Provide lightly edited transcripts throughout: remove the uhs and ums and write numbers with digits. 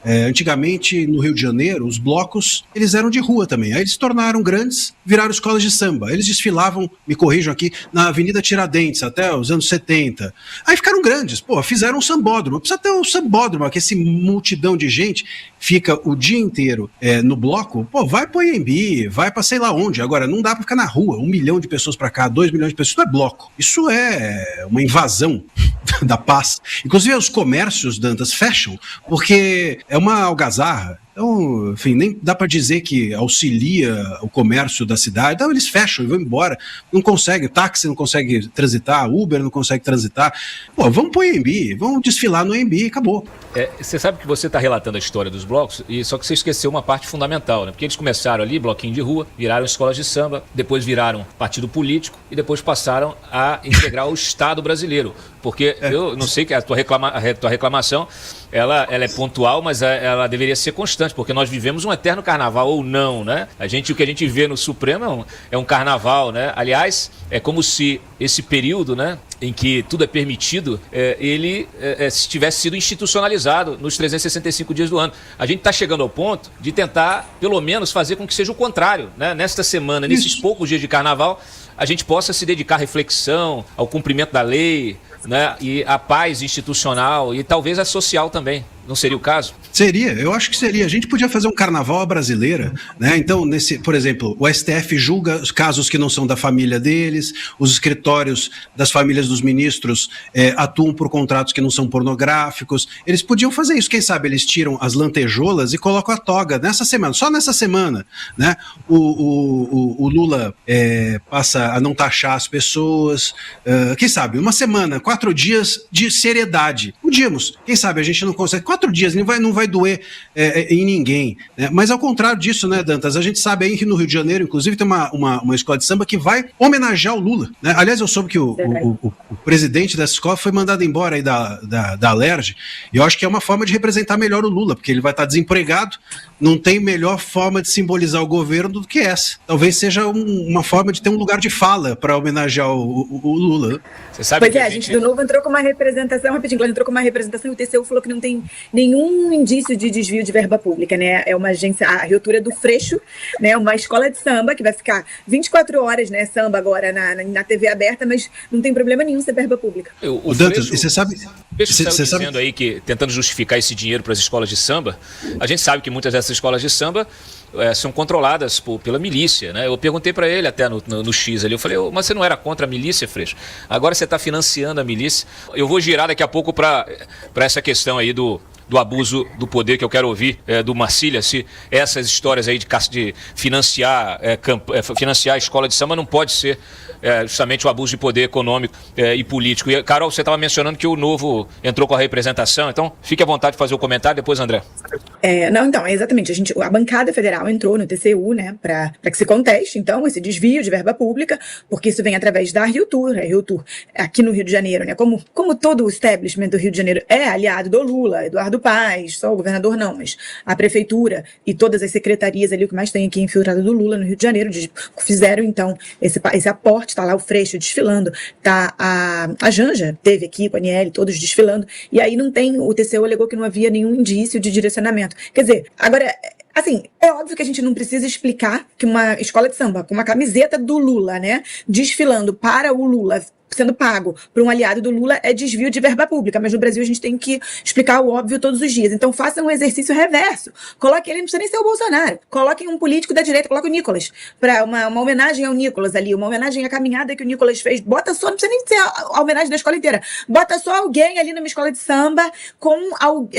Antigamente, no Rio de Janeiro, os blocos, eles eram de rua também. Aí eles se tornaram grandes, viraram escolas de samba. Eles desfilavam, me corrijam aqui, na Avenida Tiradentes, até os anos 70. Aí ficaram grandes, fizeram um sambódromo. Precisa ter um sambódromo, que esse multidão de gente fica o dia inteiro no bloco, vai pro Anhembi, vai pra sei lá onde. Agora, não dá pra ficar na rua, 1 milhão de pessoas pra cá, 2 milhões de pessoas, isso não é bloco. Isso é uma invasão da paz. Inclusive, os comércios, Dantas, fecham, porque é uma algazarra. Então, enfim, nem dá para dizer que auxilia o comércio da cidade. Então, eles fecham e vão embora. Não consegue, o táxi não consegue transitar, Uber não consegue transitar. Vamos pro Anhembi, vamos desfilar no Anhembi, acabou. Você sabe que você está relatando a história dos blocos, só que você esqueceu uma parte fundamental, né? Porque eles começaram ali, bloquinho de rua, viraram escolas de samba, depois viraram partido político e depois passaram a integrar o Estado brasileiro. Porque eu não sei que a tua reclamação, ela é pontual, mas ela deveria ser constante, porque nós vivemos um eterno carnaval, ou não, né? O que a gente vê no Supremo é um carnaval, né? Aliás, é como se esse período, né, em que tudo é permitido, ele tivesse sido institucionalizado nos 365 dias do ano. A gente está chegando ao ponto de tentar, pelo menos, fazer com que seja o contrário, né? Nesta semana, nesses poucos dias de carnaval, a gente possa se dedicar à reflexão, ao cumprimento da lei, né, e à paz institucional e talvez a social também. Não seria o caso? Seria, eu acho que seria. A gente podia fazer um carnaval à brasileira, né? Então, por exemplo, o STF julga os casos que não são da família deles, os escritórios das famílias dos ministros atuam por contratos que não são pornográficos. Eles podiam fazer isso. Quem sabe eles tiram as lantejoulas e colocam a toga nessa semana, só nessa semana, né? O Lula passa a não taxar as pessoas. Quem sabe, uma semana, 4 dias de seriedade. Podíamos. Quem sabe a gente não consegue. 4 dias, não vai doer em ninguém, né? Mas ao contrário disso, né, Dantas, a gente sabe aí que no Rio de Janeiro, inclusive, tem uma escola de samba que vai homenagear o Lula, né? Aliás, eu soube que o presidente dessa escola foi mandado embora aí da Alerj, e eu acho que é uma forma de representar melhor o Lula, porque ele vai estar desempregado, não tem melhor forma de simbolizar o governo do que essa. Talvez seja uma forma de ter um lugar de fala para homenagear o Lula. Você sabe a gente do Novo entrou com uma representação, entrou com uma representação e o TCU falou que não tem nenhum indício de desvio de verba pública, né? É uma agência, a reatura do Freixo, né? Uma escola de samba que vai ficar 24 horas, né? Samba agora na TV aberta, mas não tem problema nenhum ser verba pública. O Dantas, você sabe... Você sabe dizendo aí que, tentando justificar esse dinheiro para as escolas de samba, a gente sabe que muitas dessas escolas de samba são controladas pela milícia, né? Eu perguntei para ele até no X ali, eu falei, mas você não era contra a milícia, Freixo? Agora você está financiando a milícia. Eu vou girar daqui a pouco para essa questão aí do abuso do poder, que eu quero ouvir do Marcília, se essas histórias aí de financiar a escola de samba não pode ser justamente o abuso de poder econômico e político. E, Carol, você estava mencionando que o Novo entrou com a representação, então fique à vontade de fazer o comentário, depois André. Exatamente, a bancada federal entrou no TCU, né, para que se conteste, então, esse desvio de verba pública, porque isso vem através da RioTour, a RioTour aqui no Rio de Janeiro, né, como todo o establishment do Rio de Janeiro é aliado do Lula, Eduardo Paes, só o governador não, mas a prefeitura e todas as secretarias ali, o que mais tem aqui infiltrado do Lula no Rio de Janeiro, fizeram, então, esse aporte, tá lá o Freixo desfilando, tá a Janja teve aqui com a Aniele, todos desfilando, e aí o TCU alegou que não havia nenhum indício de direcionamento. Quer dizer, agora, assim, é óbvio que a gente não precisa explicar que uma escola de samba com uma camiseta do Lula, né, desfilando para o Lula, sendo pago por um aliado do Lula, é desvio de verba pública, mas no Brasil a gente tem que explicar o óbvio todos os dias. Então faça um exercício reverso. Coloque ele, não precisa nem ser o Bolsonaro. Coloquem um político da direita, coloque o Nicolas, para uma homenagem ao Nicolas ali, uma homenagem à caminhada que o Nicolas fez. Bota só, não precisa nem ser a homenagem da escola inteira. Bota só alguém ali numa escola de samba com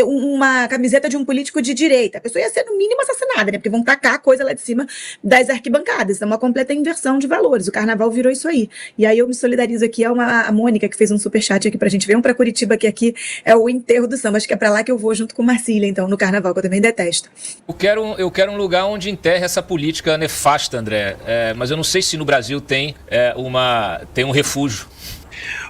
uma camiseta de um político de direita. A pessoa ia ser no mínimo assassinada, né? Porque vão tacar a coisa lá de cima das arquibancadas. É uma completa inversão de valores. O carnaval virou isso aí. E aí eu me solidarizo aqui a Mônica, que fez um superchat aqui pra gente. Vem pra Curitiba, que aqui é o enterro do samba. Acho que é pra lá que eu vou junto com Marcília, então, no carnaval, que eu também detesto. Eu quero um lugar onde enterre essa política nefasta, André. Mas eu não sei se no Brasil tem um refúgio.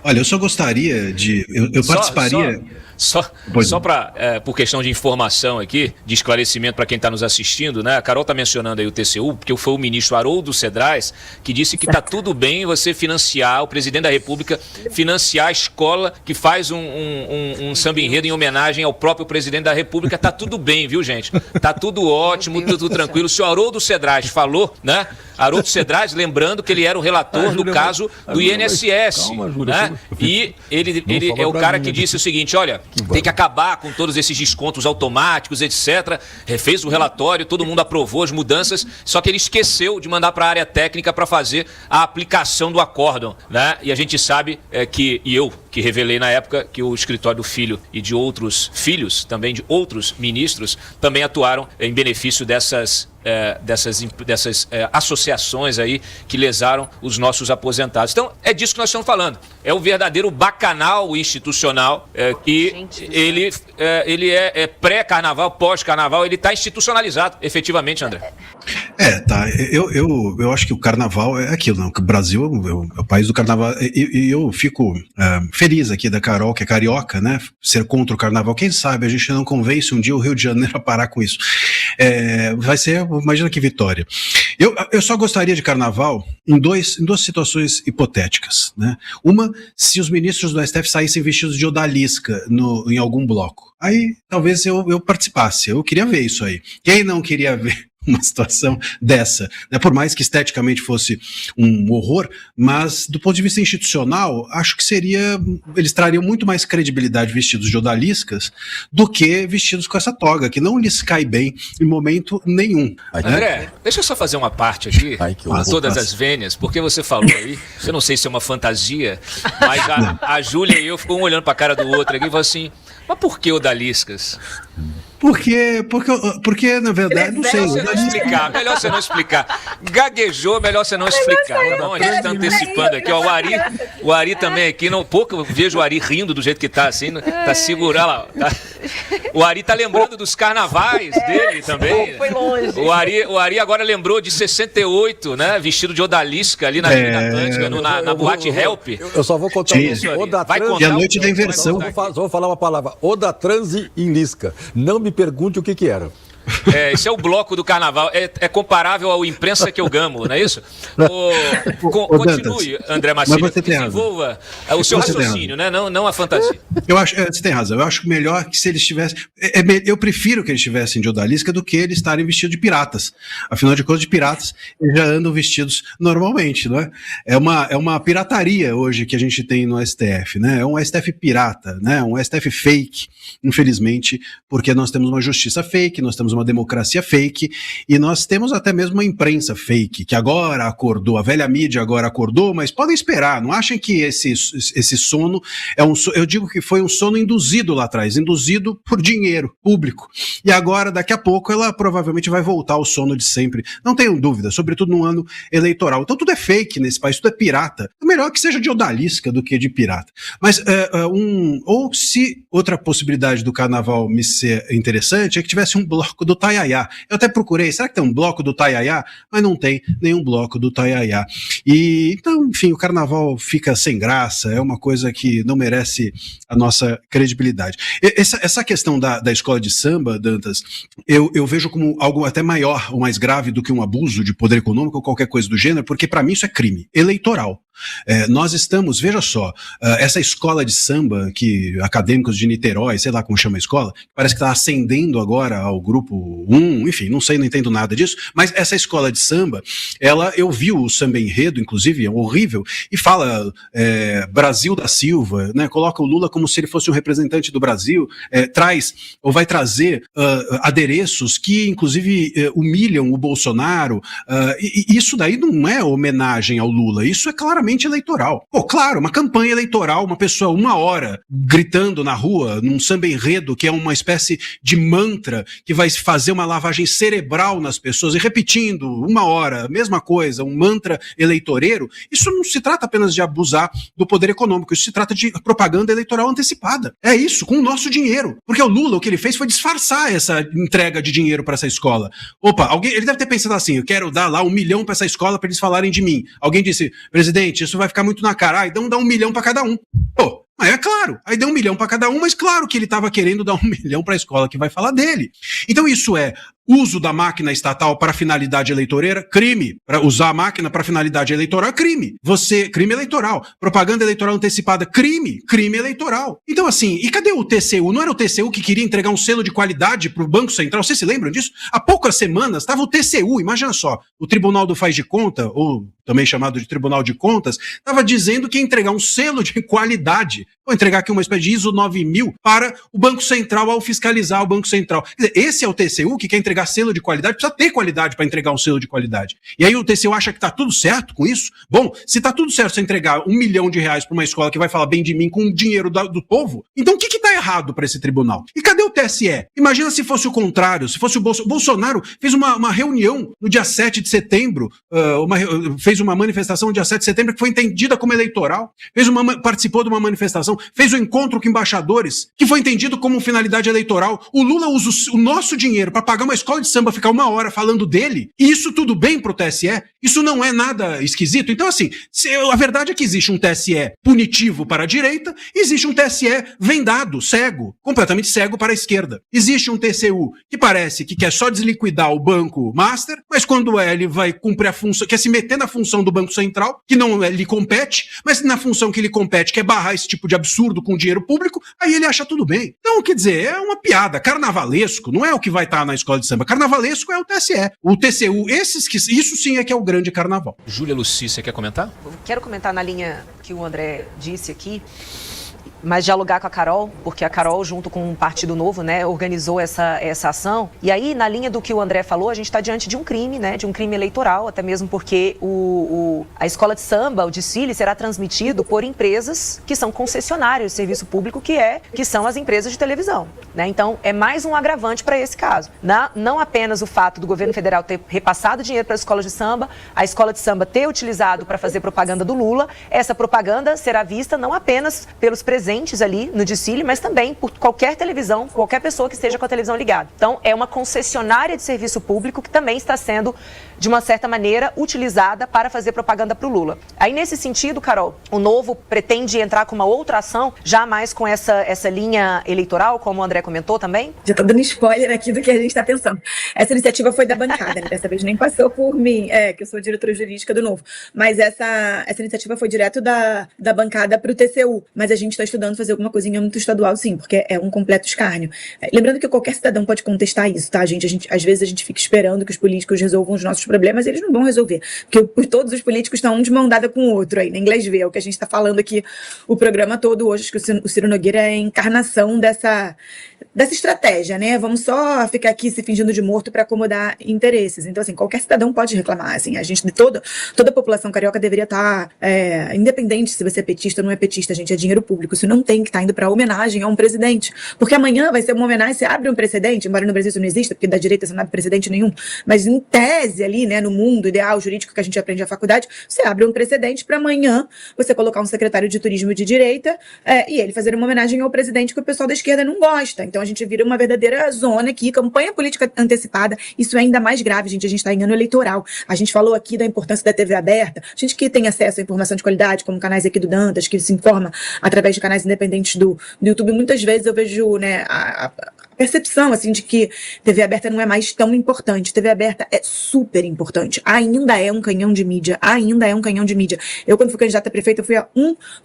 Olha, eu só gostaria de... Eu participaria... Só para, por questão de informação aqui, de esclarecimento para quem está nos assistindo, né? A Carol está mencionando aí o TCU, porque foi o ministro Haroldo Cedrais que disse que está tudo bem você financiar, o presidente da República financiar a escola que faz um samba enredo em homenagem ao próprio presidente da República. Está tudo bem, viu, gente? Está tudo ótimo, tudo tranquilo. O senhor Haroldo Cedrais falou, né? Haroldo Cedrais, lembrando que ele era o relator do caso do INSS, né? E ele é o cara que disse o seguinte, olha, tem que acabar com todos esses descontos automáticos, etc. Refez o relatório, todo mundo aprovou as mudanças, só que ele esqueceu de mandar para a área técnica para fazer a aplicação do acórdão, né? E a gente sabe e eu que revelei na época que o escritório do filho e de outros filhos, também de outros ministros, também atuaram em benefício dessas associações aí que lesaram os nossos aposentados. Então, é disso que nós estamos falando. É o verdadeiro bacanal institucional que ele é pré-carnaval, pós-carnaval, ele está institucionalizado, efetivamente, André. Tá. Eu acho que o carnaval é aquilo, não? Que o Brasil é o país do carnaval. E eu fico feliz aqui da Carol, que é carioca, né? Ser contra o carnaval. Quem sabe a gente não convence um dia o Rio de Janeiro a parar com isso. Vai ser, imagina que vitória. Eu só gostaria de carnaval em duas situações hipotéticas, né? Uma, se os ministros do STF saíssem vestidos de odalisca em algum bloco. Aí talvez eu participasse. Eu queria ver isso aí. Quem não queria ver uma situação dessa, né? Por mais que esteticamente fosse um horror, mas do ponto de vista institucional, acho que eles trariam muito mais credibilidade vestidos de odaliscas do que vestidos com essa toga, que não lhes cai bem em momento nenhum. André, deixa eu só fazer uma parte aqui, com todas as vênias, porque você falou aí, eu não sei se é uma fantasia, mas a Júlia e eu ficamos um olhando para a cara do outro aqui e falou assim, mas por que odaliscas? Porque, na verdade, não sei. Melhor você não explicar. Gaguejou, melhor você não explicar. Tá bom? A gente está antecipando aqui. Ó, o Ari também aqui. Pouco eu vejo o Ari rindo do jeito que tá assim. Tá segurando lá. O Ari tá lembrando dos carnavais dele também. Foi longe. O Ari agora lembrou de 68, né? Vestido de odalisca ali na Avenida Atlântica, na boate Help. Eu só vou contar isso. E a noite da inversão. Só vou falar uma palavra. Odatranse em Lisca. Não me pergunte o que era. Esse é o bloco do carnaval. É comparável ao imprensa que eu gamo, não é isso? Continue, André Maciel, desenvolva o seu raciocínio, né? Não a fantasia. Você tem razão. Eu acho melhor que se eles tivessem... eu prefiro que eles estivessem de odalisca do que eles estarem vestidos de piratas. Afinal de contas, de piratas, eles já andam vestidos normalmente, não é? É uma pirataria hoje que a gente tem no STF, né? É um STF pirata, né? Um STF fake, infelizmente, porque nós temos uma justiça fake, nós temos uma democracia fake, e nós temos até mesmo uma imprensa fake, que agora acordou, a velha mídia agora acordou, mas podem esperar, não achem que esse sono eu digo que foi um sono induzido lá atrás, induzido por dinheiro público, e agora, daqui a pouco, ela provavelmente vai voltar ao sono de sempre, não tenham dúvida, sobretudo num ano eleitoral. Então tudo é fake nesse país, tudo é pirata, é melhor que seja de odalisca do que de pirata. Mas ou se outra possibilidade do carnaval me ser interessante, é que tivesse um bloco do Taiaiá. Eu até procurei, será que tem um bloco do Taiaiá? Mas não tem nenhum bloco do Taiaiá. E, então, enfim, o carnaval fica sem graça, é uma coisa que não merece a nossa credibilidade. Essa questão da escola de samba, Dantas, eu vejo como algo até maior ou mais grave do que um abuso de poder econômico ou qualquer coisa do gênero, porque para mim isso é crime eleitoral. Nós estamos, veja só, essa escola de samba que acadêmicos de Niterói, sei lá como chama a escola, parece que está ascendendo agora ao grupo 1, enfim, não entendo nada disso, mas essa escola de samba, eu vi o samba enredo, inclusive, é horrível, e fala Brasil da Silva, né, coloca o Lula como se ele fosse um representante do Brasil, vai trazer adereços que, inclusive, humilham o Bolsonaro, e isso daí não é homenagem ao Lula, isso é claramente eleitoral. Claro, uma campanha eleitoral, uma pessoa 1 hora gritando na rua, num samba enredo, que é uma espécie de mantra que vai fazer uma lavagem cerebral nas pessoas e repetindo 1 hora, a mesma coisa, um mantra eleitoreiro, isso não se trata apenas de abusar do poder econômico, isso se trata de propaganda eleitoral antecipada. É isso, com o nosso dinheiro. Porque o Lula, o que ele fez foi disfarçar essa entrega de dinheiro para essa escola. Ele deve ter pensado assim, eu quero dar lá 1 milhão para essa escola para eles falarem de mim. Alguém disse, presidente, isso vai ficar muito na cara, então dá 1 milhão para cada um. Mas é claro, aí deu 1 milhão para cada um, mas claro que ele estava querendo dar 1 milhão para a escola que vai falar dele. Então isso é uso da máquina estatal para finalidade eleitoreira, crime. Para usar a máquina para finalidade eleitoral, crime. Crime eleitoral. Propaganda eleitoral antecipada, crime eleitoral. Então assim, e cadê o TCU? Não era o TCU que queria entregar um selo de qualidade para o Banco Central? Vocês se lembram disso? Há poucas semanas estava o TCU, imagina só, o Tribunal do Faz de Conta, ou também chamado de Tribunal de Contas, estava dizendo que ia entregar um selo de qualidade. Vou entregar aqui uma espécie de ISO 9000 para o Banco Central ao fiscalizar o Banco Central. Quer dizer, esse é o TCU que quer entregar selo de qualidade, precisa ter qualidade para entregar um selo de qualidade. E aí o TCU acha que está tudo certo com isso? Bom, se está tudo certo você entregar R$1 milhão para uma escola que vai falar bem de mim com o dinheiro do povo, então o que está errado para esse tribunal? E cadê o TSE? Imagina se fosse o contrário, se fosse o Bolsonaro fez uma reunião no dia 7 de setembro, fez uma manifestação no dia 7 de setembro que foi entendida como eleitoral, participou de uma manifestação, fez um encontro com embaixadores, que foi entendido como finalidade eleitoral. O Lula usa o nosso dinheiro para pagar uma escola de samba, ficar 1 hora falando dele, e isso tudo bem pro TSE? Isso não é nada esquisito? Então assim, a verdade é que existe um TSE punitivo para a direita, existe um TSE vendado, cego, completamente cego para a esquerda. Existe um TCU que parece que quer só desliquidar o Banco Master, mas quando ele vai cumprir a função, quer se meter na função do Banco Central, que não lhe compete, mas na função que lhe compete, quer barrar esse tipo de absurdo com dinheiro público, aí ele acha tudo bem. Então, quer dizer, é uma piada. Carnavalesco não é o que vai estar na escola de samba. Carnavalesco é o TSE. O TCU, isso sim é que é o grande carnaval. Júlia Luci, você quer comentar? Quero comentar na linha que o André disse aqui, mas dialogar com a Carol, porque a Carol, junto com o Partido Novo, né, organizou essa ação. E aí, na linha do que o André falou, a gente está diante de um crime, né, de um crime eleitoral, até mesmo porque a escola de samba, o desfile, será transmitido por empresas que são concessionárias de serviço público, que são as empresas de televisão, né? Então, é mais um agravante para esse caso. Não apenas o fato do governo federal ter repassado dinheiro para as escolas de samba, a escola de samba ter utilizado para fazer propaganda do Lula, essa propaganda será vista não apenas pelos presentes ali no desfile, mas também por qualquer televisão, qualquer pessoa que esteja com a televisão ligada. Então, é uma concessionária de serviço público que também está sendo, de uma certa maneira, utilizada para fazer propaganda para o Lula. Aí, nesse sentido, Carol, o Novo pretende entrar com uma outra ação, já mais com essa linha eleitoral, como o André comentou também? Já estou dando spoiler aqui do que a gente está pensando. Essa iniciativa foi da bancada, né? Dessa vez nem passou por mim, que eu sou diretora jurídica do Novo. Mas essa iniciativa foi direto da bancada para o TCU. Mas a gente está estudando fazer alguma coisa em âmbito estadual, sim, porque é um completo escárnio. Lembrando que qualquer cidadão pode contestar isso, tá, gente? Às vezes a gente fica esperando que os políticos resolvam os nossos problemas, eles não vão resolver. Porque todos os políticos estão um de mão dada com o outro aí, na inglês vê, é o que a gente está falando aqui o programa todo hoje, acho que o Ciro Nogueira é a encarnação dessa estratégia, né? Vamos só ficar aqui se fingindo de morto para acomodar interesses. Então, assim, qualquer cidadão pode reclamar, assim, a gente, toda a população carioca deveria estar independente se você é petista ou não é petista, gente, é dinheiro público, isso não tem que estar indo para homenagem a um presidente, porque amanhã vai ser uma homenagem, você abre um precedente, embora no Brasil isso não exista, porque da direita você não abre precedente nenhum, mas em tese ali, né, no mundo ideal jurídico que a gente aprende na faculdade, você abre um precedente para amanhã você colocar um secretário de turismo de direita e ele fazer uma homenagem ao presidente que o pessoal da esquerda não gosta. Então a gente vira uma verdadeira zona aqui, campanha política antecipada, isso é ainda mais grave, gente, a gente está em ano eleitoral. A gente falou aqui da importância da TV aberta, a gente que tem acesso à informação de qualidade, como canais aqui do Dantas, que se informa através de canais independentes do YouTube, muitas vezes eu vejo, né, a percepção, assim, de que TV aberta não é mais tão importante. TV aberta é super importante. Ainda é um canhão de mídia. Eu, quando fui candidata a prefeita, foi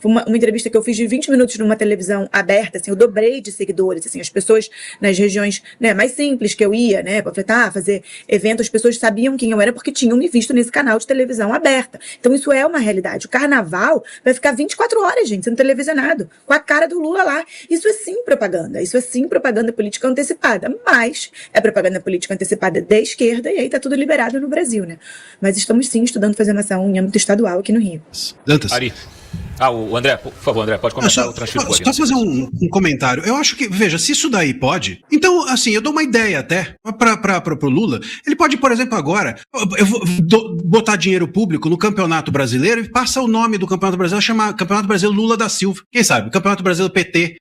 uma entrevista que eu fiz de 20 minutos numa televisão aberta, assim, eu dobrei de seguidores, assim, as pessoas nas regiões, né, mais simples que eu ia, né, panfletar, fazer evento, as pessoas sabiam quem eu era porque tinham me visto nesse canal de televisão aberta. Então isso é uma realidade. O carnaval vai ficar 24 horas, gente, sendo televisionado, com a cara do Lula lá. Isso é sim propaganda política antecipada, mas é propaganda política antecipada da esquerda e aí tá tudo liberado no Brasil, né? Mas estamos sim estudando fazer uma ação em âmbito estadual aqui no Rio. Dantas. Ari. O André, por favor, André, pode comentar o transfiro. Só fazer um comentário. Eu acho que, veja, se isso daí pode, então, assim, eu dou uma ideia até pro Lula. Ele pode, por exemplo, agora, eu vou botar dinheiro público no Campeonato Brasileiro e passa o nome do Campeonato Brasileiro, chamar Campeonato Brasileiro Lula da Silva. Quem sabe? Campeonato Brasileiro PT.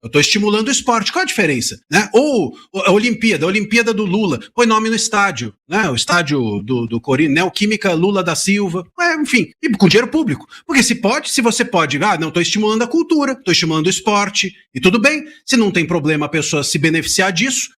Eu tô estimulando o esporte. Qual a diferença? Né? Ou a Olimpíada do Lula. Põe nome no estádio, né? O estádio do Corinthians, Neoquímica Lula da Silva. Enfim, e com dinheiro público. Porque se você você pode, não, estou estimulando a cultura, estou estimulando o esporte, e tudo bem, se não tem problema a pessoa se beneficiar disso,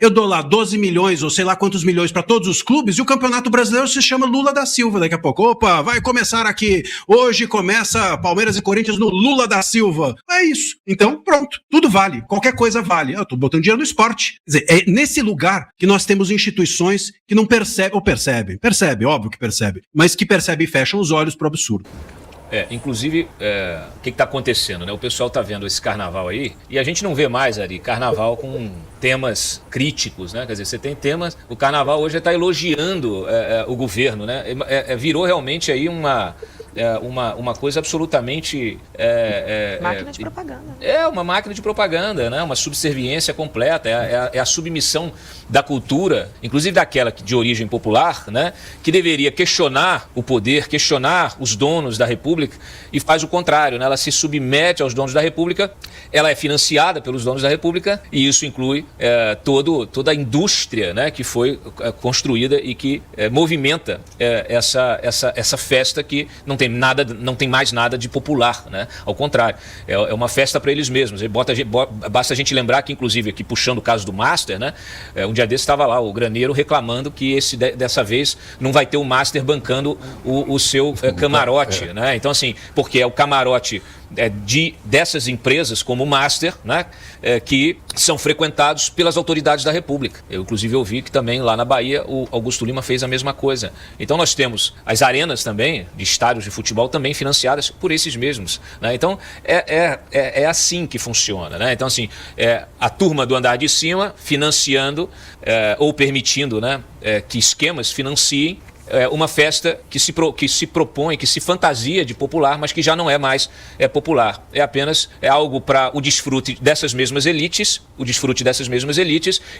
eu dou lá 12 milhões ou sei lá quantos milhões para todos os clubes e o Campeonato Brasileiro se chama Lula da Silva daqui a pouco. Vai começar aqui, hoje começa Palmeiras e Corinthians no Lula da Silva. É isso. Então, pronto, tudo vale, qualquer coisa vale. Eu estou botando dinheiro no esporte. Quer dizer, é nesse lugar que nós temos instituições que não percebem, ou percebe, óbvio que percebe, mas que percebem e fecham os olhos para o absurdo. Inclusive, o que está acontecendo, né? O pessoal está vendo esse carnaval aí e a gente não vê mais ali carnaval com temas críticos, né? Quer dizer, você tem temas... O carnaval hoje está elogiando o governo, né? Virou realmente aí uma coisa absolutamente... máquina de propaganda. Uma máquina de propaganda, né? Uma subserviência completa, é a submissão da cultura, inclusive daquela de origem popular, né? Que deveria questionar o poder, questionar os donos da República, e faz o contrário, né? Ela se submete aos donos da República, ela é financiada pelos donos da República, e isso inclui toda a indústria, né? Que foi construída e que movimenta essa festa que não tem mais nada de popular, né? Ao contrário, é uma festa para eles mesmos. Basta a gente lembrar que, inclusive, aqui puxando o caso do Master, né? Um dia desse estava lá o Graneiro reclamando que dessa vez não vai ter o Master bancando o seu camarote, né? Então, assim, porque é o camarote dessas empresas como o Master, né, que são frequentados pelas autoridades da República. Eu, inclusive, ouvi que também lá na Bahia o Augusto Lima fez a mesma coisa. Então nós temos as arenas também, de estádios de futebol, também financiadas por esses mesmos, né? Então é assim que funciona, né? Então, assim, a turma do andar de cima financiando ou permitindo, né, que esquemas financiem uma festa que se propõe, que se fantasia de popular, mas que já não é mais popular. É apenas algo para o desfrute dessas mesmas elites,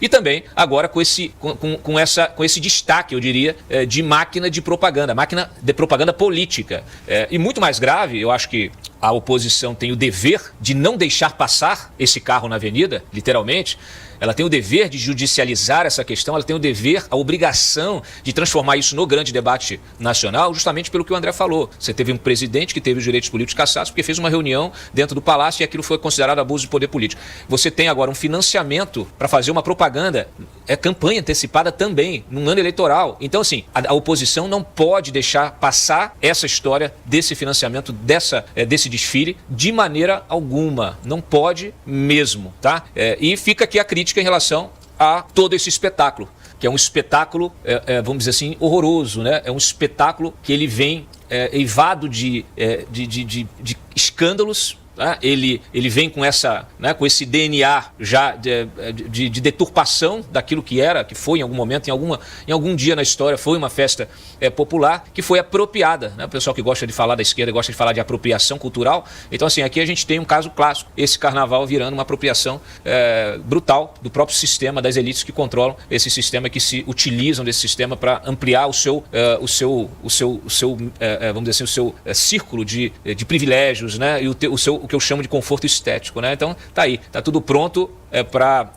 e também agora com esse destaque, eu diria, de máquina de propaganda política. E muito mais grave, eu acho que a oposição tem o dever de não deixar passar esse carro na avenida, literalmente. Ela tem o dever de judicializar essa questão, ela tem o dever, a obrigação de transformar isso no grande debate nacional, justamente pelo que o André falou. Você teve um presidente que teve os direitos políticos cassados porque fez uma reunião dentro do Palácio e aquilo foi considerado abuso de poder político. Você tem agora um financiamento para fazer uma propaganda, campanha antecipada também, num ano eleitoral. Então, assim, a oposição não pode deixar passar essa história desse financiamento, desse desfile, de maneira alguma. Não pode mesmo, tá? E fica aqui a crítica em relação a todo esse espetáculo, que é um espetáculo, vamos dizer assim, horroroso, né? É um espetáculo que ele vem eivado de escândalos. Ele vem com esse DNA já de deturpação daquilo que foi em algum momento, em algum dia na história, foi uma festa popular que foi apropriada, né? O pessoal que gosta de falar da esquerda gosta de falar de apropriação cultural. Então, assim, aqui a gente tem um caso clássico, esse carnaval virando uma apropriação brutal do próprio sistema, das elites que controlam esse sistema, que se utilizam desse sistema para ampliar o seu vamos dizer assim, o seu círculo de privilégios, né? E o que eu chamo de conforto estético, né? Então, tá aí, tá tudo pronto para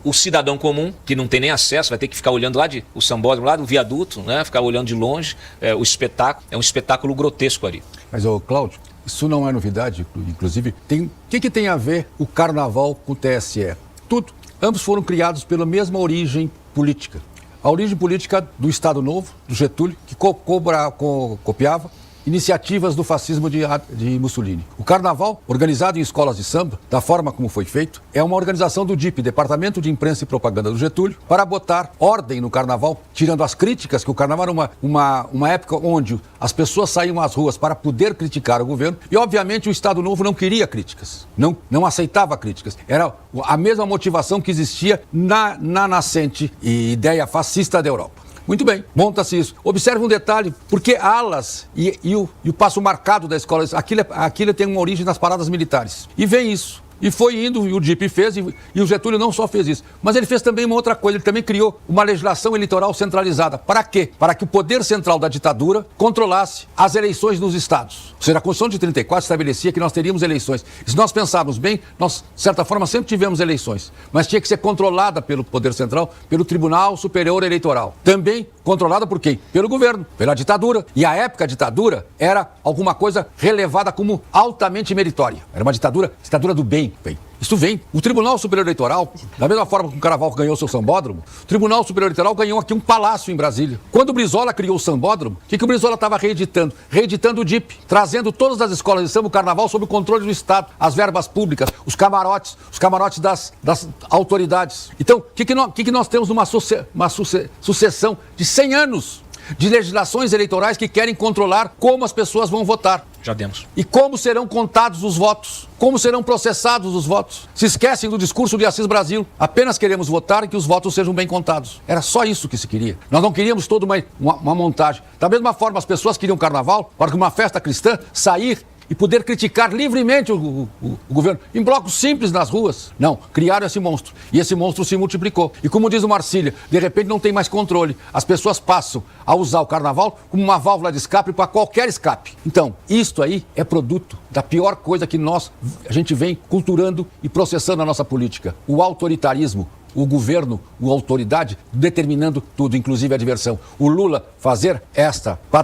o cidadão comum, que não tem nem acesso, vai ter que ficar olhando o sambódromo lá do viaduto, né? Ficar olhando de longe o espetáculo. É um espetáculo grotesco ali. Mas, Cláudio, isso não é novidade, inclusive. O que tem a ver o carnaval com o TSE? Tudo. Ambos foram criados pela mesma origem política. A origem política do Estado Novo, do Getúlio, que copiava iniciativas do fascismo de Mussolini. O carnaval, organizado em escolas de samba, da forma como foi feito, é uma organização do DIP, Departamento de Imprensa e Propaganda do Getúlio, para botar ordem no carnaval, tirando as críticas, que o carnaval era uma época onde as pessoas saíam às ruas para poder criticar o governo, e obviamente o Estado Novo não queria críticas, não aceitava críticas. Era a mesma motivação que existia na nascente ideia fascista da Europa. Muito bem, monta-se isso. Observe um detalhe, porque alas e o passo marcado da escola, aquilo tem uma origem nas paradas militares. E vem isso. E foi indo, e o DIP fez, e o Getúlio não só fez isso, mas ele fez também uma outra coisa, ele também criou uma legislação eleitoral centralizada. Para quê? Para que o poder central da ditadura controlasse as eleições nos estados. Ou seja, a Constituição de 34 estabelecia que nós teríamos eleições. E se nós pensarmos bem, nós, de certa forma, sempre tivemos eleições, mas tinha que ser controlada pelo poder central, pelo Tribunal Superior Eleitoral. Também controlada por quem? Pelo governo, pela ditadura. E à época a ditadura era alguma coisa relevada como altamente meritória. Era uma ditadura do bem. Isso vem. O Tribunal Superior Eleitoral, da mesma forma que o Carnaval ganhou seu sambódromo, o Tribunal Superior Eleitoral ganhou aqui um palácio em Brasília. Quando o Brizola criou o sambódromo, o que o Brizola estava reeditando? Reeditando o DIP, trazendo todas as escolas de samba, o Carnaval, sob o controle do Estado, as verbas públicas, os camarotes das autoridades. Então, o que nós temos numa sucessão de 100 anos de legislações eleitorais que querem controlar como as pessoas vão votar. Já demos. E como serão contados os votos, como serão processados os votos. Se esquecem do discurso de Assis Brasil. Apenas queremos votar e que os votos sejam bem contados. Era só isso que se queria. Nós não queríamos toda uma montagem. Da mesma forma, as pessoas queriam carnaval para que uma festa cristã sair e poder criticar livremente o governo, em blocos simples nas ruas. Não, criaram esse monstro. E esse monstro se multiplicou. E como diz o Marcília, de repente não tem mais controle. As pessoas passam a usar o carnaval como uma válvula de escape para qualquer escape. Então, isto aí é produto da pior coisa que a gente vem culturando e processando na nossa política. O autoritarismo. O governo, a autoridade, determinando tudo, inclusive a diversão. O Lula fazer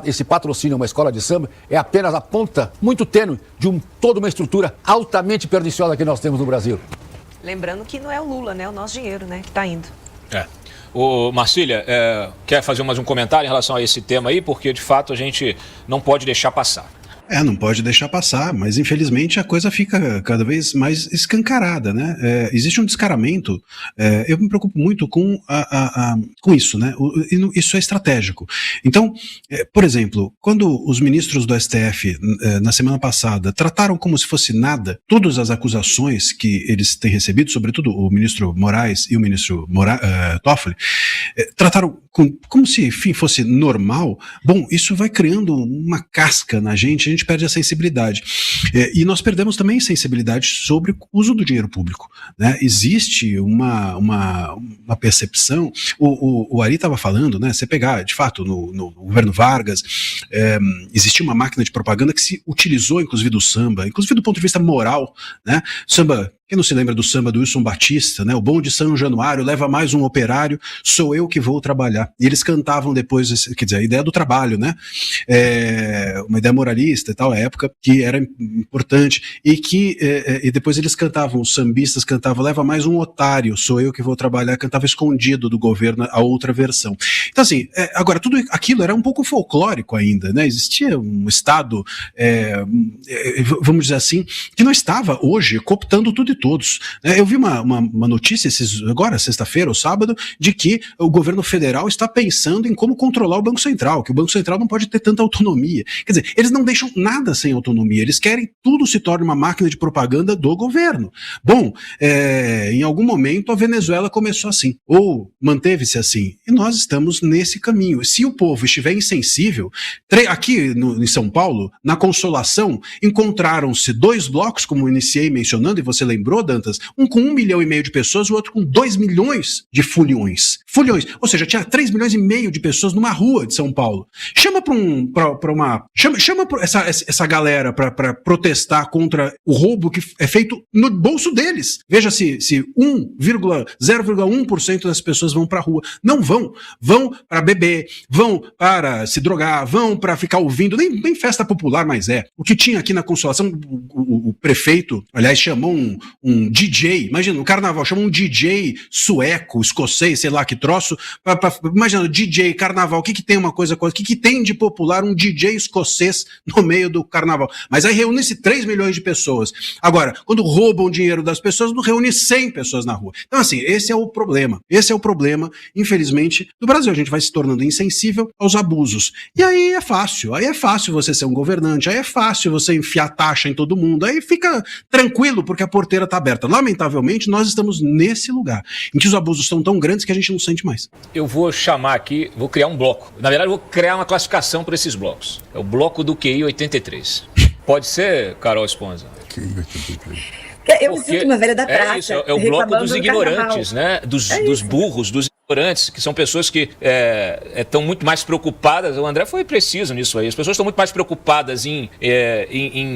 esse patrocínio a uma escola de samba é apenas a ponta muito tênue de toda uma estrutura altamente perniciosa que nós temos no Brasil. Lembrando que não é o Lula, né? É o nosso dinheiro, né? Que está indo. Ô, Marcília, quer fazer mais um comentário em relação a esse tema aí? Porque, de fato, a gente não pode deixar passar. Não pode deixar passar, mas infelizmente a coisa fica cada vez mais escancarada, né? Existe um descaramento, eu me preocupo muito com isso, né? Isso é estratégico. Então, por exemplo, quando os ministros do STF, na semana passada, trataram como se fosse nada todas as acusações que eles têm recebido, sobretudo o ministro Moraes e o ministro Toffoli, trataram como se, enfim, fosse normal. Bom, isso vai criando uma casca na gente, a gente perde a sensibilidade. E nós perdemos também sensibilidade sobre o uso do dinheiro público, né? Existe uma percepção, o Ari estava falando, né? Você pegar, de fato, no governo Vargas, existia uma máquina de propaganda que se utilizou, inclusive, do samba, inclusive do ponto de vista moral, né? Samba. Quem não se lembra do samba do Wilson Batista, né? O bonde de São Januário leva mais um operário, sou eu que vou trabalhar. E eles cantavam depois, quer dizer, a ideia do trabalho, né? Uma ideia moralista e tal, época que era importante. E depois eles cantavam, os sambistas cantavam, leva mais um otário, sou eu que vou trabalhar, cantava escondido do governo a outra versão. Então assim, agora tudo aquilo era um pouco folclórico ainda, né? Existia um Estado, vamos dizer assim, que não estava hoje cooptando tudo e todos. Eu vi uma notícia agora, sexta-feira ou sábado, de que o governo federal está pensando em como controlar o Banco Central, que o Banco Central não pode ter tanta autonomia. Quer dizer, eles não deixam nada sem autonomia, eles querem tudo se torne uma máquina de propaganda do governo. Bom, em algum momento a Venezuela começou assim, ou manteve-se assim, e nós estamos nesse caminho. Se o povo estiver insensível, aqui em São Paulo, na Consolação, encontraram-se dois blocos, como eu iniciei mencionando, e você lembrou, Dantas, um com 1,5 milhão de pessoas e o outro com 2 milhões de fulhões. Ou seja, tinha 3,5 milhões de pessoas numa rua de São Paulo. Chama essa galera para protestar contra o roubo que é feito no bolso deles. Veja se 0,1% das pessoas vão para a rua. Não vão para beber, vão para se drogar, vão para ficar ouvindo, nem festa popular mais é. O que tinha aqui na Consolação, o prefeito, aliás, chamou um DJ, imagina, no carnaval, chama um DJ sueco, escocês, sei lá que troço, imagina, DJ, carnaval, o que tem uma coisa, o que tem de popular um DJ escocês no meio do carnaval? Mas aí reúne-se 3 milhões de pessoas. Agora, quando roubam o dinheiro das pessoas, não reúne 100 pessoas na rua. Então assim, esse é o problema, infelizmente, do Brasil. A gente vai se tornando insensível aos abusos. E aí é fácil você ser um governante, aí é fácil você enfiar taxa em todo mundo, aí fica tranquilo, porque a porteira está aberta. Lamentavelmente, nós estamos nesse lugar, em que os abusos são tão grandes que a gente não sente mais. Eu vou chamar aqui, vou criar um bloco. Na verdade, eu vou criar uma classificação para esses blocos. É o bloco do QI 83. Pode ser, Carol Esponza? QI 83. Eu me sinto uma velha da praça. Isso, é o bloco dos ignorantes, né? Dos burros, dos ignorantes, que são pessoas que estão muito mais preocupadas. O André foi preciso nisso aí. As pessoas estão muito mais preocupadas em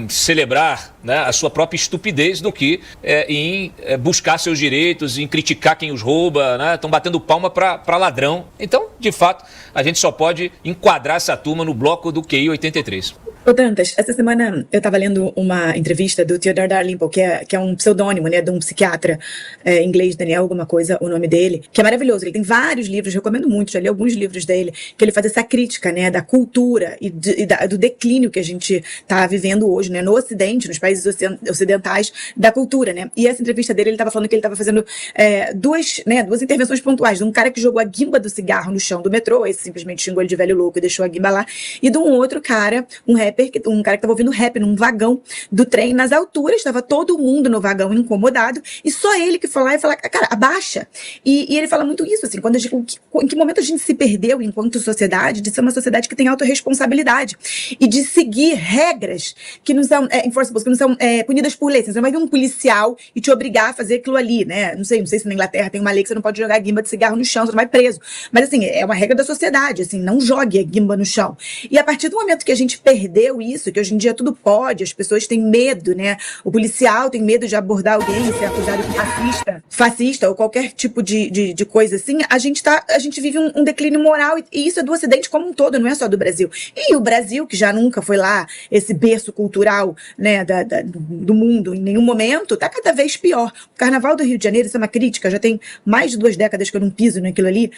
celebrar, né, a sua própria estupidez do que em buscar seus direitos, em criticar quem os rouba, né? Estão batendo palma para ladrão. Então, de fato, a gente só pode enquadrar essa turma no bloco do QI 83. Ô Dantas, essa semana eu estava lendo uma entrevista do Theodore Dalrymple, que é um pseudônimo, né, de um psiquiatra inglês, Daniel alguma coisa, o nome dele, que é maravilhoso. Ele tem vários livros, recomendo muito, já li alguns livros dele, que ele faz essa crítica, né, da cultura e do declínio que a gente está vivendo hoje, né, no Ocidente, nos países ocidentais, da cultura, né. E essa entrevista dele, ele estava falando que ele estava fazendo duas intervenções pontuais, de um cara que jogou a guimba do cigarro no chão do metrô, esse simplesmente xingou ele de velho louco e deixou a guimba lá, e de um outro cara, um cara que estava ouvindo rap num vagão do trem, nas alturas, estava todo mundo no vagão incomodado, e só ele que foi lá e falou, cara, abaixa. E ele fala muito isso, assim, em que momento a gente se perdeu enquanto sociedade, de ser uma sociedade que tem autorresponsabilidade, e de seguir regras que não são enforceables, que não são punidas por lei. Você não vai ver um policial e te obrigar a fazer aquilo ali, né? Não sei se na Inglaterra tem uma lei que você não pode jogar guimba de cigarro no chão, você não vai preso. Mas, assim, é uma regra da sociedade, assim, não jogue a guimba no chão. E a partir do momento que a gente perdeu isso, que hoje em dia tudo pode, as pessoas têm medo, né? O policial tem medo de abordar alguém, ser acusado de fascista ou qualquer tipo de coisa assim, a gente vive um declínio moral, e isso é do Ocidente como um todo, não é só do Brasil. E o Brasil, que já nunca foi lá esse berço cultural, né, do mundo em nenhum momento, tá cada vez pior. O Carnaval do Rio de Janeiro, isso é uma crítica, já tem mais de 2 décadas que eu não piso naquilo ali.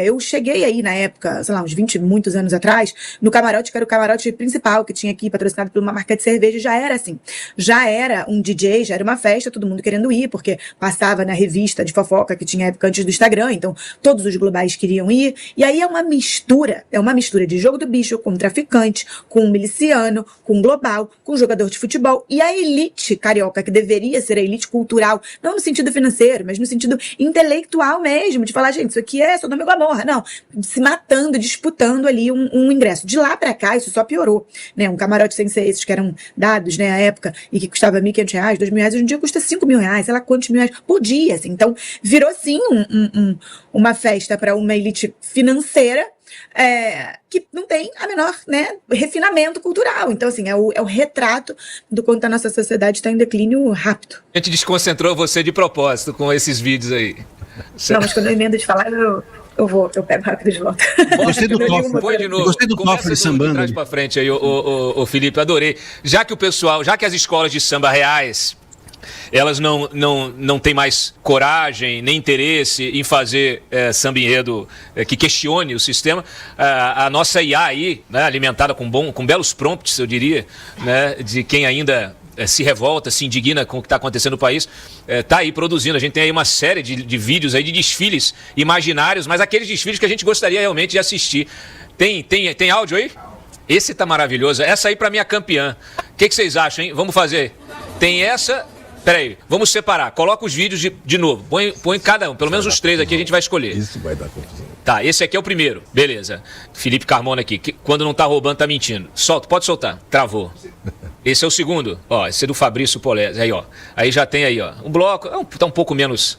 Eu cheguei aí na época, sei lá, uns 20 muitos anos atrás, no camarote, que era o camarote principal que tinha aqui, patrocinado por uma marca de cerveja, já era assim. Já era um DJ, já era uma festa, todo mundo querendo ir, porque passava na revista de fofoca que tinha época antes do Instagram, então todos os globais queriam ir. E aí é uma mistura de jogo do bicho com traficante, com miliciano, com global, com jogador de futebol. E a elite carioca, que deveria ser a elite cultural, não no sentido financeiro, mas no sentido intelectual mesmo, de falar, gente, isso aqui é Sodoma e Gomorra. Não, se matando, disputando ali um ingresso. De lá pra cá, isso só piorou, né? Um camarote sem ser esses que eram dados, né, à época, e que custava R$1.500, R$2.000, hoje em dia custa R$5.000, sei lá quantos mil reais por dia, assim. Então, virou sim uma festa para uma elite financeira que não tem a menor, né, refinamento cultural. Então, assim, é o retrato do quanto a nossa sociedade está em declínio rápido. A gente desconcentrou você de propósito com esses vídeos aí. Não, mas quando eu emendo de falar, eu pego rápido de volta. Gostei do Toffoli. Põe de novo. Gostei do Toffoli sambando. De trás pra frente aí, o Felipe, adorei. Já que as escolas de samba reais, elas não têm mais coragem nem interesse em fazer samba enredo que questione o sistema, a nossa IA aí, né, alimentada com belos prompts, eu diria, né, de quem ainda se revolta, se indigna com o que está acontecendo no país, está aí produzindo. A gente tem aí uma série de vídeos aí de desfiles imaginários, mas aqueles desfiles que a gente gostaria realmente de assistir. Tem áudio aí? Esse tá maravilhoso. Essa aí para mim é campeã. O que vocês acham, hein? Vamos fazer. Tem essa... Peraí, vamos separar. Coloca os vídeos de novo. Põe cada um. Pelo menos os 3 aqui a gente vai escolher. Isso vai dar confusão. Tá, esse aqui é o primeiro. Beleza. Felipe Carmona aqui. Que, quando não tá roubando, tá mentindo. Solta, pode soltar. Travou. Esse é o segundo. Ó, esse é do Fabrício Polese. Aí, ó. Aí já tem aí, ó. Um bloco. Tá um pouco menos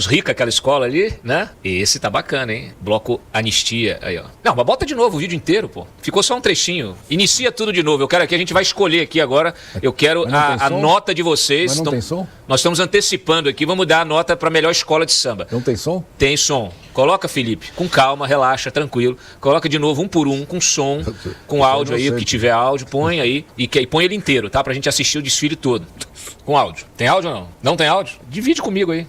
rica aquela escola ali, né? Esse tá bacana, hein? Bloco Anistia. Aí, ó. Não, mas bota de novo o vídeo inteiro, pô. Ficou só um trechinho. Inicia tudo de novo. Eu quero aqui, a gente vai escolher aqui agora. Eu quero a nota de vocês. Mas não tem som? Nós estamos antecipando aqui. Vamos dar a nota pra melhor escola de samba. Não tem som? Tem som. Coloca, Felipe, com calma, relaxa, tranquilo. Coloca de novo um por um, com som, com áudio aí, o que tiver áudio, põe aí. E põe ele inteiro, tá? Pra gente assistir o desfile todo. Com áudio. Tem áudio ou não? Não tem áudio? Divide comigo aí.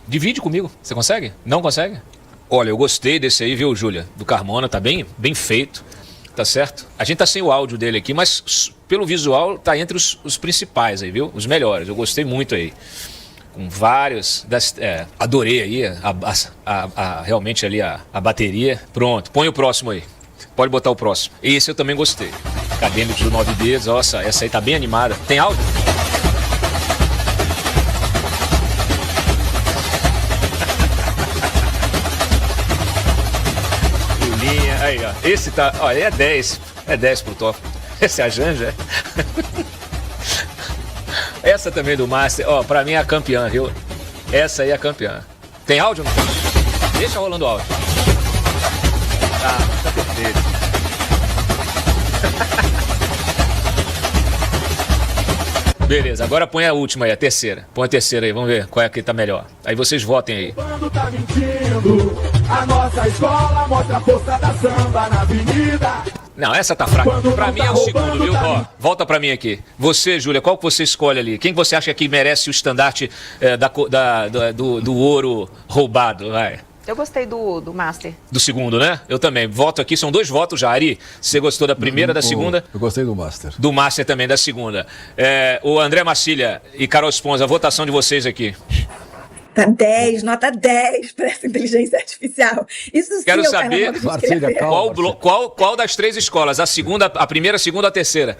Divide comigo. Você consegue? Não consegue? Olha, eu gostei desse aí, viu, Júlia? Do Carmona, tá bem feito. Tá certo? A gente tá sem o áudio dele aqui, mas pelo visual tá entre os principais aí, viu? Os melhores. Eu gostei muito aí. Com vários, adorei aí realmente ali a bateria. Pronto, põe o próximo aí. Pode botar o próximo. Esse eu também gostei. Acadêmicos do 9 Dedos, nossa, essa aí tá bem animada. Tem áudio? Julinha, aí ó, esse tá, ó, é 10 pro Toffoli. Esse é a Janja, Essa também do Master, ó, pra mim é a campeã, viu? Essa aí é a campeã. Tem áudio? Deixa rolando o áudio. Tá perfeito. Beleza, agora põe a última aí, a terceira. Põe a terceira aí, vamos ver qual é que tá melhor. Aí vocês votem aí. Quando tá mentindo, a nossa escola mostra a força da samba na avenida. Não, essa tá fraca. Pra mim é o segundo, viu? Ó, volta pra mim aqui. Você, Júlia, qual que você escolhe ali? Quem você acha que merece o estandarte do ouro roubado? Vai. Eu gostei do Master. Do segundo, né? Eu também. Voto aqui, são 2 votos já. Ari, você gostou da primeira, da segunda? Eu gostei do Master. Do Master também, da segunda. O André Marcília e Carol Esponza, a votação de vocês aqui. Tá 10, nota 10 para essa inteligência artificial. Isso sim. Quero saber, Marcília, calma. qual das 3 escolas? A primeira, a segunda ou a terceira?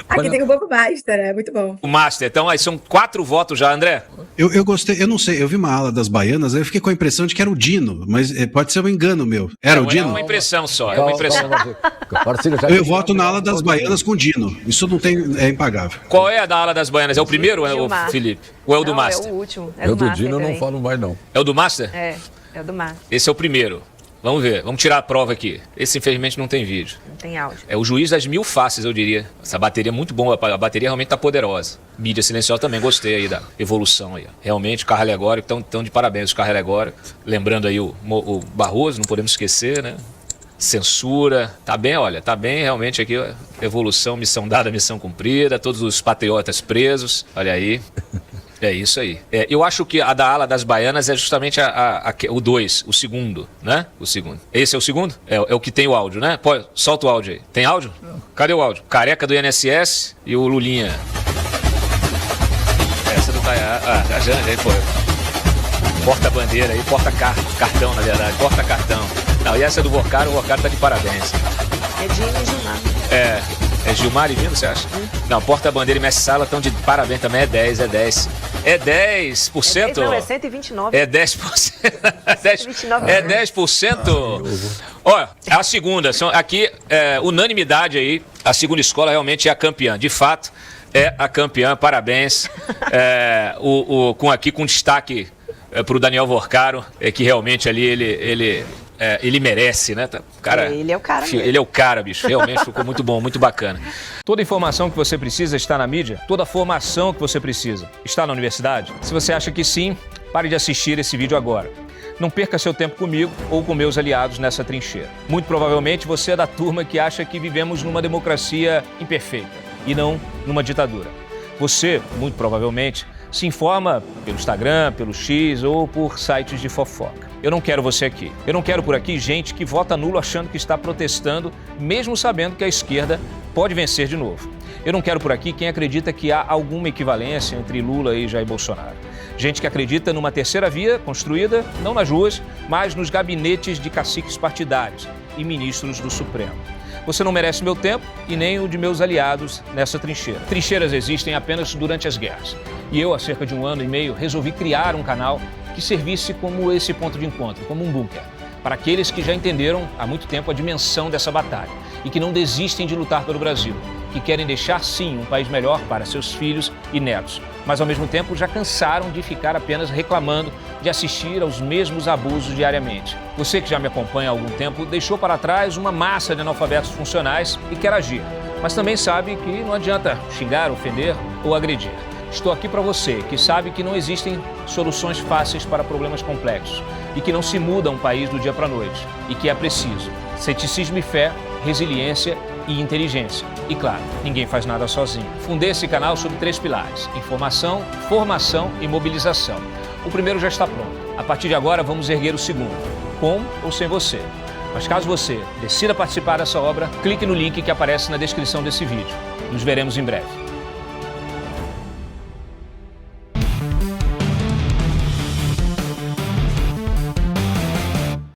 Aqui tem um pouco Master, é muito bom. O Master. Então, aí são 4 votos já, André? Eu gostei, eu não sei, eu vi uma ala das baianas, aí eu fiquei com a impressão de que era o Dino, mas pode ser um engano meu. Era o Dino? É uma impressão só, é uma impressão. Eu voto na ala das baianas com o Dino. Isso não tem, é impagável. Qual é a da ala das baianas? É o primeiro, o Felipe? Ou é o do Master? É o último. Eu do Dino eu não falo mais, não. É o do Master? É o do Master. Esse é o primeiro. Vamos ver, vamos tirar a prova aqui. Esse, infelizmente, não tem vídeo. Não tem áudio. É o juiz das 1000 faces, eu diria. Essa bateria é muito boa, a bateria realmente tá poderosa. Mídia silenciosa também, gostei aí da evolução aí. Realmente, carro alegórico, tão de parabéns os carros alegóricos. Lembrando aí o Barroso, não podemos esquecer, né? Censura, tá bem, olha, tá bem realmente aqui, ó, evolução, missão dada, missão cumprida, todos os patriotas presos, olha aí. É isso aí. Eu acho que a da ala das baianas é justamente o 2, o segundo, né? O segundo. Esse é o segundo? É o que tem o áudio, né? Pô, solta o áudio aí. Tem áudio? Cadê o áudio? Careca do INSS e o Lulinha. Essa do a Jane aí, pô. Porta-bandeira aí, porta-cartão, na verdade. Porta-cartão. Não, e essa é do Vorcaro, o Vorcaro tá de parabéns. É Dino e Gilmar. É Gilmar e Dino, você acha? Não, Porta-Bandeira e Mestre Sala estão de parabéns também, é 10. É 10%? É 10, não, é 129. É 10%. É 10%. Olha, a segunda, aqui, unanimidade aí, a segunda escola realmente é a campeã. De fato, é a campeã, parabéns. Com destaque para o Daniel Vorcaro, que realmente ali ele merece, né? Cara, ele é o cara mesmo. Ele é o cara, bicho. Realmente ficou muito bom, muito bacana. Toda informação que você precisa está na mídia? Toda formação que você precisa está na universidade? Se você acha que sim, pare de assistir esse vídeo agora. Não perca seu tempo comigo ou com meus aliados nessa trincheira. Muito provavelmente você é da turma que acha que vivemos numa democracia imperfeita e não numa ditadura. Você, muito provavelmente, se informa pelo Instagram, pelo X ou por sites de fofoca. Eu não quero você aqui. Eu não quero por aqui gente que vota nulo achando que está protestando, mesmo sabendo que a esquerda pode vencer de novo. Eu não quero por aqui quem acredita que há alguma equivalência entre Lula e Jair Bolsonaro. Gente que acredita numa terceira via construída, não nas ruas, mas nos gabinetes de caciques partidários e ministros do Supremo. Você não merece meu tempo e nem o de meus aliados nessa trincheira. Trincheiras existem apenas durante as guerras. E eu, há cerca de 1 ano e meio, resolvi criar um canal que servisse como esse ponto de encontro, como um bunker, para aqueles que já entenderam há muito tempo a dimensão dessa batalha e que não desistem de lutar pelo Brasil, que querem deixar, sim, um país melhor para seus filhos e netos, mas, ao mesmo tempo, já cansaram de ficar apenas reclamando de assistir aos mesmos abusos diariamente. Você que já me acompanha há algum tempo deixou para trás uma massa de analfabetos funcionais e quer agir, mas também sabe que não adianta xingar, ofender ou agredir. Estou aqui para você que sabe que não existem soluções fáceis para problemas complexos e que não se muda um país do dia para a noite e que é preciso ceticismo e fé, resiliência e inteligência. E claro, ninguém faz nada sozinho. Fundei esse canal sobre 3 pilares: informação, formação e mobilização. O primeiro já está pronto. A partir de agora vamos erguer o segundo, com ou sem você. Mas caso você decida participar dessa obra, clique no link que aparece na descrição desse vídeo. Nos veremos em breve.